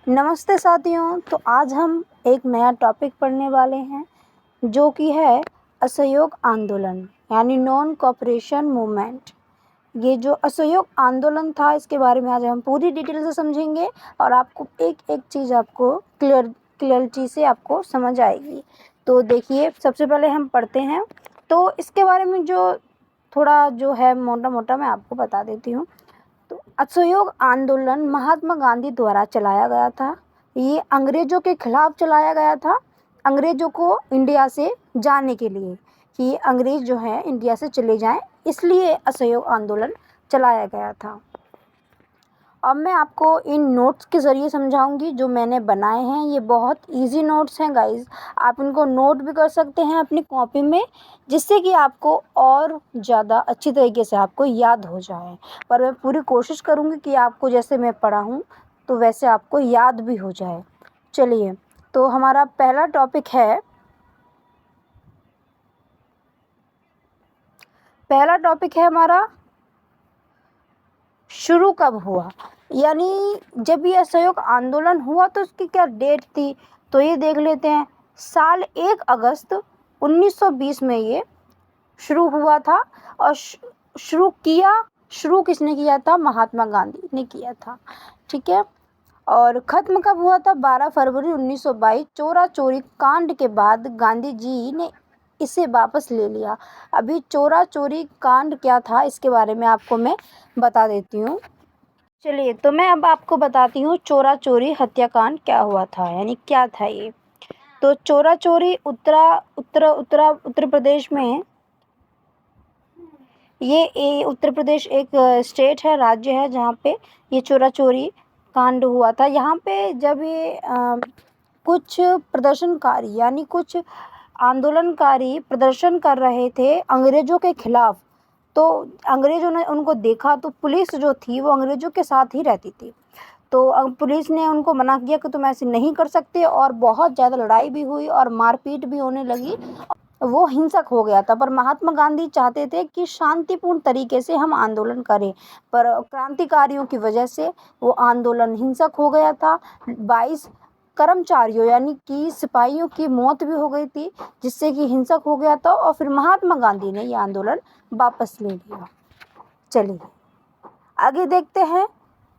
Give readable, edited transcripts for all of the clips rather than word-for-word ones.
नमस्ते साथियों। तो आज हम एक नया टॉपिक पढ़ने वाले हैं जो कि है असहयोग आंदोलन यानी नॉन कोऑपरेशन मूवमेंट। ये जो असहयोग आंदोलन था इसके बारे में आज हम पूरी डिटेल से समझेंगे और आपको एक एक चीज़ आपको क्लियरिटी से आपको समझ आएगी। तो देखिए, सबसे पहले हम पढ़ते हैं। तो इसके बारे में जो थोड़ा जो है मोटा मोटा मैं आपको बता देती हूँ। तो असहयोग आंदोलन महात्मा गांधी द्वारा चलाया गया था। ये अंग्रेज़ों के खिलाफ चलाया गया था, अंग्रेज़ों को इंडिया से जाने के लिए कि अंग्रेज़ जो हैं इंडिया से चले जाएं, इसलिए असहयोग आंदोलन चलाया गया था। अब मैं आपको इन नोट्स के ज़रिए समझाऊंगी जो मैंने बनाए हैं। ये बहुत इजी नोट्स हैं गाइस, आप इनको नोट भी कर सकते हैं अपनी कॉपी में, जिससे कि आपको और ज़्यादा अच्छी तरीके से आपको याद हो जाए। पर मैं पूरी कोशिश करूँगी कि आपको जैसे मैं पढ़ा हूँ तो वैसे आपको याद भी हो जाए। चलिए, तो हमारा पहला टॉपिक है हमारा शुरू कब हुआ, यानी जब ये असहयोग आंदोलन हुआ तो उसकी क्या डेट थी। तो ये देख लेते हैं। साल 1 अगस्त 1920 में ये शुरू हुआ था। और शुरू किसने किया था? महात्मा गांधी ने किया था। ठीक है। और ख़त्म कब हुआ था? 12 फरवरी 1922 चोरा चोरी कांड के बाद गांधी जी ने इसे वापस ले लिया। अभी चोरा चोरी कांड क्या था इसके बारे में आपको मैं बता देती हूँ। चलिए, तो मैं अब आपको बताती हूँ चोरा चोरी हत्याकांड क्या हुआ था, यानी क्या था ये। तो चोरा चोरी उत्तर प्रदेश में, ये उत्तर प्रदेश एक स्टेट है, राज्य है, जहाँ पे ये चोरा चोरी कांड हुआ था। यहाँ पे जब ये कुछ प्रदर्शनकारी यानी कुछ आंदोलनकारी प्रदर्शन कर रहे थे अंग्रेज़ों के खिलाफ, तो अंग्रेज़ों ने उनको देखा तो पुलिस जो थी वो अंग्रेज़ों के साथ ही रहती थी। तो पुलिस ने उनको मना किया कि तुम ऐसे नहीं कर सकते, और बहुत ज़्यादा लड़ाई भी हुई और मारपीट भी होने लगी। वो हिंसक हो गया था। पर महात्मा गांधी चाहते थे कि शांतिपूर्ण तरीके से हम आंदोलन करें, पर क्रांतिकारियों की वजह से वो आंदोलन हिंसक हो गया था। 22 कर्मचारियों यानी कि सिपाहियों की मौत भी हो गई थी, जिससे कि हिंसक हो गया था। और फिर महात्मा गांधी ने ये आंदोलन वापस ले लिया। चलिए आगे देखते हैं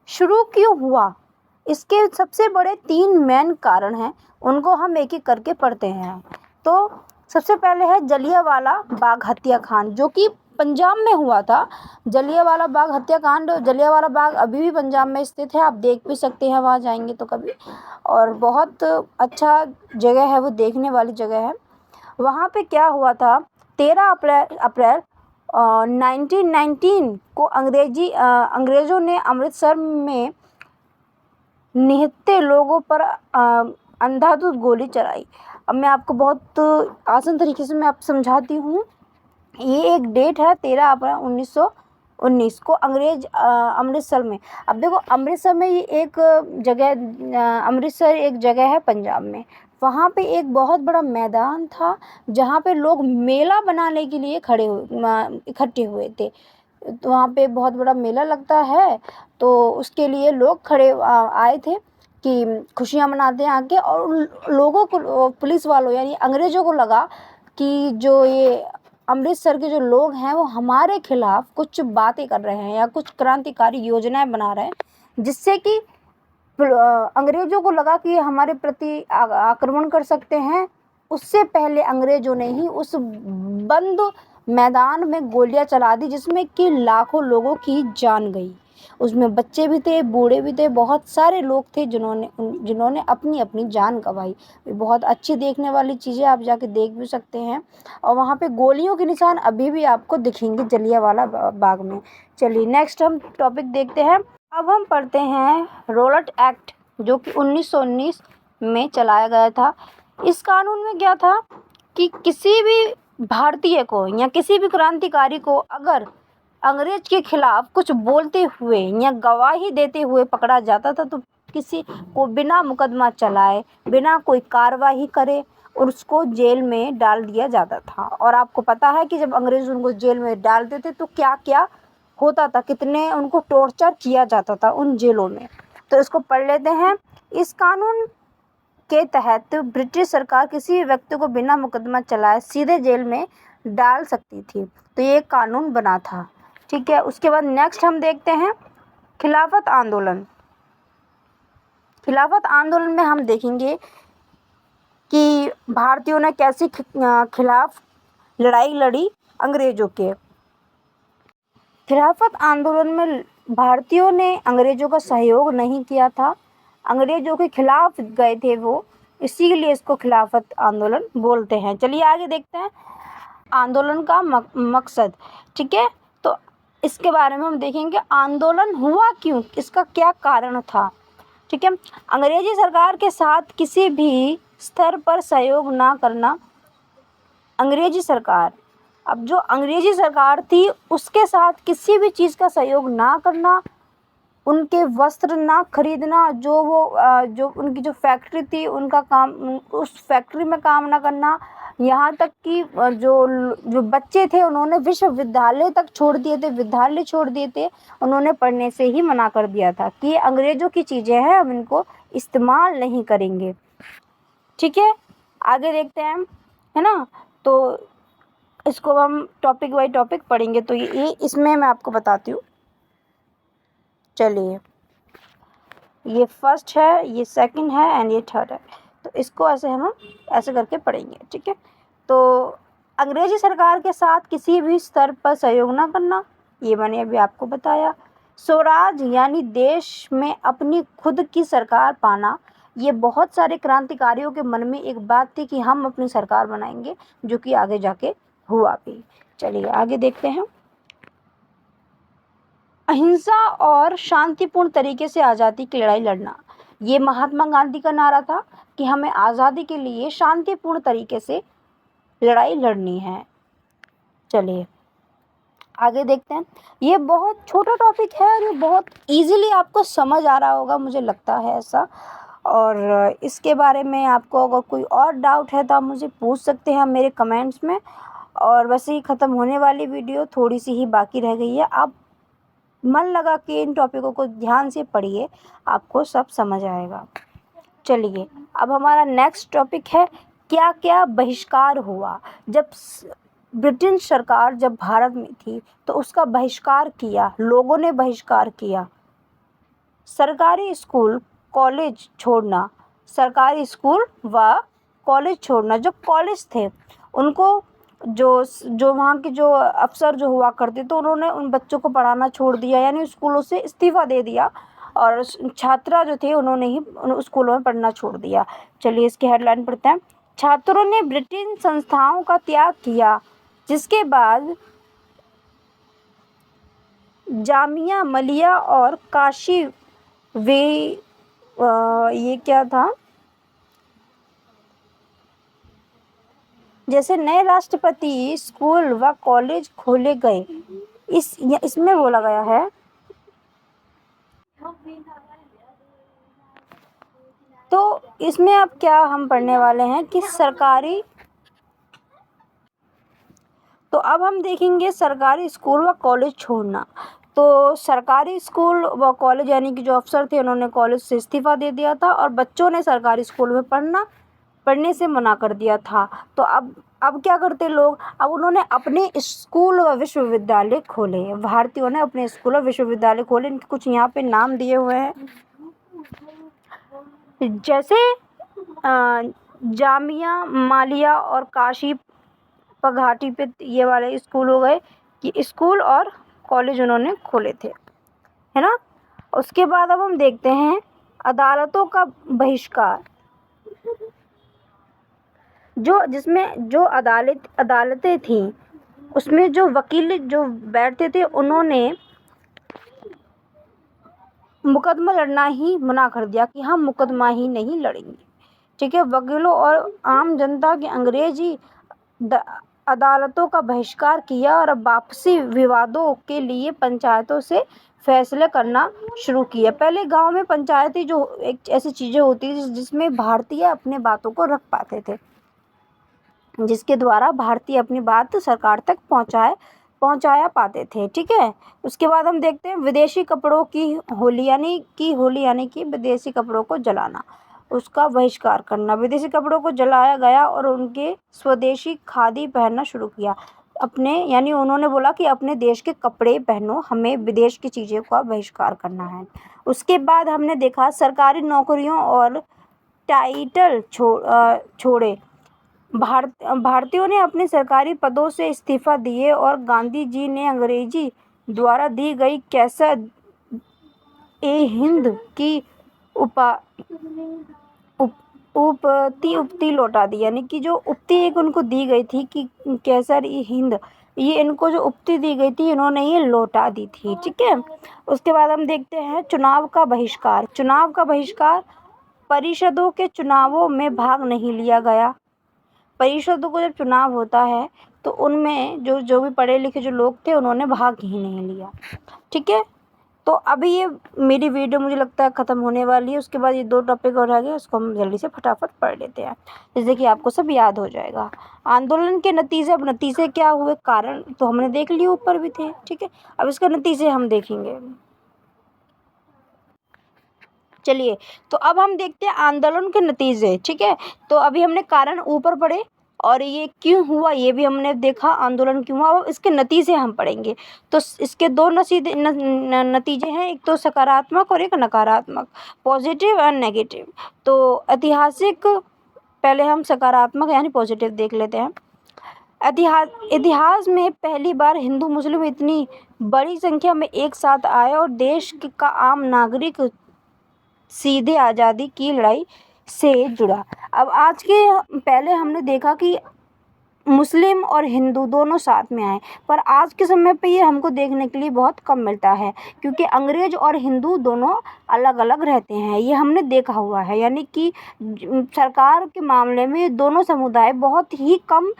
शुरू क्यों हुआ। इसके सबसे बड़े 3 मेन कारण हैं, उनको हम एक एक करके पढ़ते हैं। तो सबसे पहले है जलियांवाला बाग हत्याकांड, जो कि पंजाब में हुआ था। जलियांवाला बाग हत्याकांड, जलियांवाला बाग अभी भी पंजाब में स्थित है, आप देख भी सकते हैं वहाँ जाएंगे तो कभी। और बहुत अच्छा जगह है, वो देखने वाली जगह है। वहाँ पे क्या हुआ था? 13 अप्रैल 1919 को अंग्रेज़ों ने अमृतसर में निहत्थे लोगों पर अंधाधुंध गोली चलाई। अब मैं आपको बहुत आसान तरीके से मैं आपको समझाती हूँ। ये एक डेट है 13 अप्रैल 1919 को अमृतसर में। अब देखो, अमृतसर में ये एक जगह, अमृतसर एक जगह है पंजाब में। वहाँ पे एक बहुत बड़ा मैदान था जहाँ पे लोग मेला बनाने के लिए इकट्ठे हुए थे। तो वहाँ पे बहुत बड़ा मेला लगता है, तो उसके लिए लोग आए थे कि खुशियाँ मनाते हैं आके। और उन लोगों को, पुलिस वालों यानी अंग्रेज़ों को लगा कि जो ये अमृतसर के जो लोग हैं वो हमारे खिलाफ कुछ बातें कर रहे हैं या कुछ क्रांतिकारी योजनाएं बना रहे हैं, जिससे कि अंग्रेज़ों को लगा कि ये हमारे प्रति आक्रमण कर सकते हैं। उससे पहले अंग्रेज़ों ने ही उस बंद मैदान में गोलियां चला दी, जिसमें कि लाखों लोगों की जान गई। उसमें बच्चे भी थे, बूढ़े भी थे, बहुत सारे लोग थे जिन्होंने अपनी अपनी जान गंवाई। बहुत अच्छी देखने वाली चीज़ें, आप जाके देख भी सकते हैं। और वहाँ पे गोलियों के निशान अभी भी आपको दिखेंगे जलियांवाला बाग में। चलिए नेक्स्ट हम टॉपिक देखते हैं। अब हम पढ़ते हैं रॉलेट एक्ट, जो कि 1919 में चलाया गया था। इस कानून में क्या था कि किसी भी भारतीय को या किसी भी क्रांतिकारी को अगर अंग्रेज के खिलाफ कुछ बोलते हुए या गवाही देते हुए पकड़ा जाता था, तो किसी को बिना मुकदमा चलाए, बिना कोई कार्रवाई करे उसको जेल में डाल दिया जाता था। और आपको पता है कि जब अंग्रेज उनको जेल में डालते थे तो क्या क्या होता था, कितने उनको टॉर्चर किया जाता था उन जेलों में। तो इसको पढ़ लेते हैं। इस कानून के तहत ब्रिटिश सरकार किसी भी व्यक्ति को बिना मुकदमा चलाए सीधे जेल में डाल सकती थी। तो ये कानून बना था। ठीक है, उसके बाद नेक्स्ट हम देखते हैं खिलाफत आंदोलन। खिलाफत आंदोलन में हम देखेंगे कि भारतीयों ने कैसे खिलाफ लड़ाई लड़ी अंग्रेजों के। खिलाफत आंदोलन में भारतीयों ने अंग्रेजों का सहयोग नहीं किया था, अंग्रेजों के खिलाफ गए थे वो, इसीलिए इसको खिलाफत आंदोलन बोलते हैं। चलिए आगे देखते हैं आंदोलन का मकसद। ठीक है, तो इसके बारे में हम देखेंगे आंदोलन हुआ क्यों, इसका क्या कारण था। ठीक है, अंग्रेजी सरकार के साथ किसी भी स्तर पर सहयोग ना करना। अंग्रेजी सरकार, अब जो अंग्रेजी सरकार थी उसके साथ किसी भी चीज़ का सहयोग ना करना, उनके वस्त्र ना खरीदना, जो उनकी जो फैक्ट्री थी उनका काम, उस फैक्ट्री में काम ना करना, यहाँ तक कि जो बच्चे थे उन्होंने विश्वविद्यालय तक छोड़ दिए थे, विद्यालय छोड़ दिए थे, उन्होंने पढ़ने से ही मना कर दिया था कि ये अंग्रेज़ों की चीज़ें हैं, हम इनको इस्तेमाल नहीं करेंगे। ठीक है, आगे देखते हैं, है ना। तो इसको हम टॉपिक बाय टॉपिक पढ़ेंगे। तो ये इसमें मैं आपको बताती हूँ। चलिए, ये फर्स्ट है, ये सेकंड है एंड ये थर्ड है। तो इसको हम ऐसे करके पढ़ेंगे। ठीक है, तो अंग्रेजी सरकार के साथ किसी भी स्तर पर सहयोग ना करना, ये मैंने अभी आपको बताया। स्वराज यानी देश में अपनी खुद की सरकार पाना, ये बहुत सारे क्रांतिकारियों के मन में एक बात थी कि हम अपनी सरकार बनाएंगे, जो कि आगे जाके हुआ भी। चलिए आगे देखते हैं। अहिंसा और शांतिपूर्ण तरीके से आज़ादी की लड़ाई लड़ना, ये महात्मा गांधी का नारा था कि हमें आज़ादी के लिए शांतिपूर्ण तरीके से लड़ाई लड़नी है। चलिए आगे देखते हैं। ये बहुत छोटा टॉपिक है और ये बहुत इजीली आपको समझ आ रहा होगा, मुझे लगता है ऐसा। और इसके बारे में आपको अगर कोई और डाउट है तो आप मुझे पूछ सकते हैं मेरे कमेंट्स में। और वैसे ही ख़त्म होने वाली वीडियो थोड़ी सी ही बाकी रह गई है, आप मन लगा के इन टॉपिकों को ध्यान से पढ़िए, आपको सब समझ आएगा। चलिए अब हमारा नेक्स्ट टॉपिक है क्या क्या बहिष्कार हुआ। जब ब्रिटिश सरकार जब भारत में थी तो उसका बहिष्कार किया, लोगों ने बहिष्कार किया। सरकारी स्कूल कॉलेज छोड़ना, सरकारी स्कूल व कॉलेज छोड़ना। जो कॉलेज थे उनको जो वहाँ के जो अफसर जो हुआ करते तो उन्होंने उन बच्चों को पढ़ाना छोड़ दिया, यानी स्कूलों से इस्तीफ़ा दे दिया और छात्रा जो थे उन्होंने ही उन स्कूलों में पढ़ना छोड़ दिया। चलिए इसकी हेडलाइन पढ़ते हैं। छात्रों ने ब्रिटिश संस्थाओं का त्याग किया, जिसके बाद जामिया मलिया और काशी वे ये क्या था, जैसे नए राष्ट्रपति स्कूल व कॉलेज खोले गए। इसमें बोला गया है। तो इसमें अब क्या हम पढ़ने वाले हैं कि सरकारी, तो अब हम देखेंगे सरकारी स्कूल व कॉलेज छोड़ना। तो सरकारी स्कूल व कॉलेज यानी कि जो अफसर थे उन्होंने कॉलेज से इस्तीफ़ा दे दिया था और बच्चों ने सरकारी स्कूल में पढ़ने से मना कर दिया था। तो अब क्या करते लोग, अब उन्होंने अपने स्कूल व विश्वविद्यालय खोले। भारतीयों ने अपने स्कूल व विश्वविद्यालय खोले। इनके कुछ यहाँ पे नाम दिए हुए हैं, जैसे जामिया मलिया और काशी पघाटी पे ये वाले स्कूल हो गए कि स्कूल और कॉलेज उन्होंने खोले थे, है ना। उसके बाद अब हम देखते हैं अदालतों का बहिष्कार। जिसमें जो अदालतें थीं उसमें जो वकील जो बैठते थे उन्होंने मुकदमा लड़ना ही मना कर दिया कि हम मुकदमा ही नहीं लड़ेंगे। ठीक है, वकीलों और आम जनता के अंग्रेजी अदालतों का बहिष्कार किया और वापसी विवादों के लिए पंचायतों से फैसले करना शुरू किया। पहले गांव में पंचायती जो एक ऐसी चीज़ें होती थी जिसमें भारतीय अपने बातों को रख पाते थे, जिसके द्वारा भारतीय अपनी बात सरकार तक पहुंचाए पहुंचाया पाते थे। ठीक है, उसके बाद हम देखते हैं विदेशी कपड़ों की होली, यानी कि विदेशी कपड़ों को जलाना, उसका बहिष्कार करना। विदेशी कपड़ों को जलाया गया और उनके स्वदेशी खादी पहनना शुरू किया। अपने यानी उन्होंने बोला कि अपने देश के कपड़े पहनो, हमें विदेश की चीज़ों का बहिष्कार करना है। उसके बाद हमने देखा सरकारी नौकरियों और टाइटल छोड़े। भारतीयों ने अपने सरकारी पदों से इस्तीफा दिए और गांधी जी ने अंग्रेजी द्वारा दी गई कैसर ए हिंद की उपा उपती लौटा दी। यानी कि जो उपती एक उनको दी गई थी कि कैसर ई हिंद, ये इनको जो उपती दी गई थी इन्होंने ये लौटा दी थी। ठीक है, उसके बाद हम देखते हैं चुनाव का बहिष्कार। परिषदों के चुनावों में भाग नहीं लिया गया। परिषदों को जब चुनाव होता है तो उनमें जो जो भी पढ़े लिखे जो लोग थे उन्होंने भाग ही नहीं लिया। ठीक है, तो अभी ये मेरी वीडियो मुझे लगता है ख़त्म होने वाली है। उसके बाद ये 2 टॉपिक और रह गए, उसको हम जल्दी से फटाफट पढ़ लेते हैं, जिससे कि आपको सब याद हो जाएगा। आंदोलन के नतीजे, अब नतीजे क्या हुए, कारण तो हमने देख लिए, ऊपर भी थे। ठीक है, अब इसका नतीजे हम देखेंगे। चलिए, तो अब हम देखते हैं आंदोलन के नतीजे। ठीक है, तो अभी हमने कारण ऊपर पढ़े और ये क्यों हुआ ये भी हमने देखा, आंदोलन क्यों हुआ। अब इसके नतीजे हम पढ़ेंगे। तो इसके 2 नतीजे हैं, एक तो सकारात्मक और एक नकारात्मक, पॉजिटिव और नेगेटिव। तो ऐतिहासिक, पहले हम सकारात्मक यानी पॉजिटिव देख लेते हैं। इतिहास में पहली बार हिंदू मुस्लिम इतनी बड़ी संख्या में एक साथ आए और देश का आम नागरिक सीधे आज़ादी की लड़ाई से जुड़ा। अब आज के, पहले हमने देखा कि मुस्लिम और हिंदू दोनों साथ में आए, पर आज के समय पे ये हमको देखने के लिए बहुत कम मिलता है, क्योंकि अंग्रेज और हिंदू दोनों अलग अलग रहते हैं, ये हमने देखा हुआ है। यानी कि सरकार के मामले में दोनों समुदाय बहुत ही कम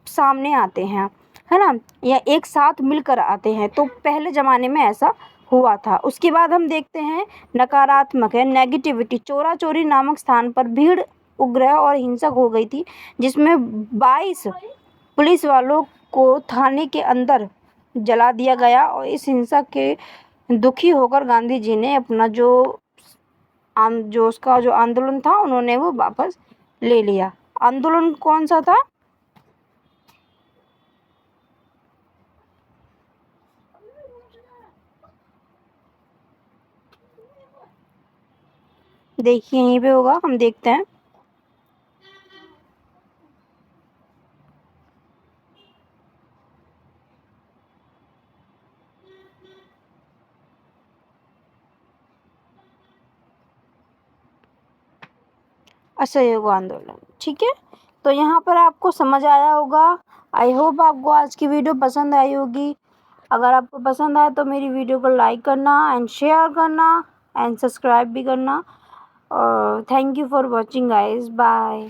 सामने आते हैं, है ना, या एक साथ मिलकर आते हैं। तो पहले ज़माने में ऐसा हुआ था। उसके बाद हम देखते हैं नकारात्मक है, नेगेटिविटी। चोरा चोरी नामक स्थान पर भीड़ उग्र और हिंसक हो गई थी, जिसमें 22 पुलिस वालों को थाने के अंदर जला दिया गया। और इस हिंसा के दुखी होकर गांधी जी ने अपना जो उसका जो आंदोलन था उन्होंने वो वापस ले लिया। आंदोलन कौन सा था? देखिए यहीं पे होगा, हम देखते हैं। असहयोग आंदोलन। ठीक है, तो यहाँ पर आपको समझ आया होगा। आई होप आपको आज की वीडियो पसंद आई होगी। अगर आपको पसंद आए तो मेरी वीडियो को लाइक करना एंड शेयर करना एंड सब्सक्राइब भी करना। और thank you for watching guys, bye.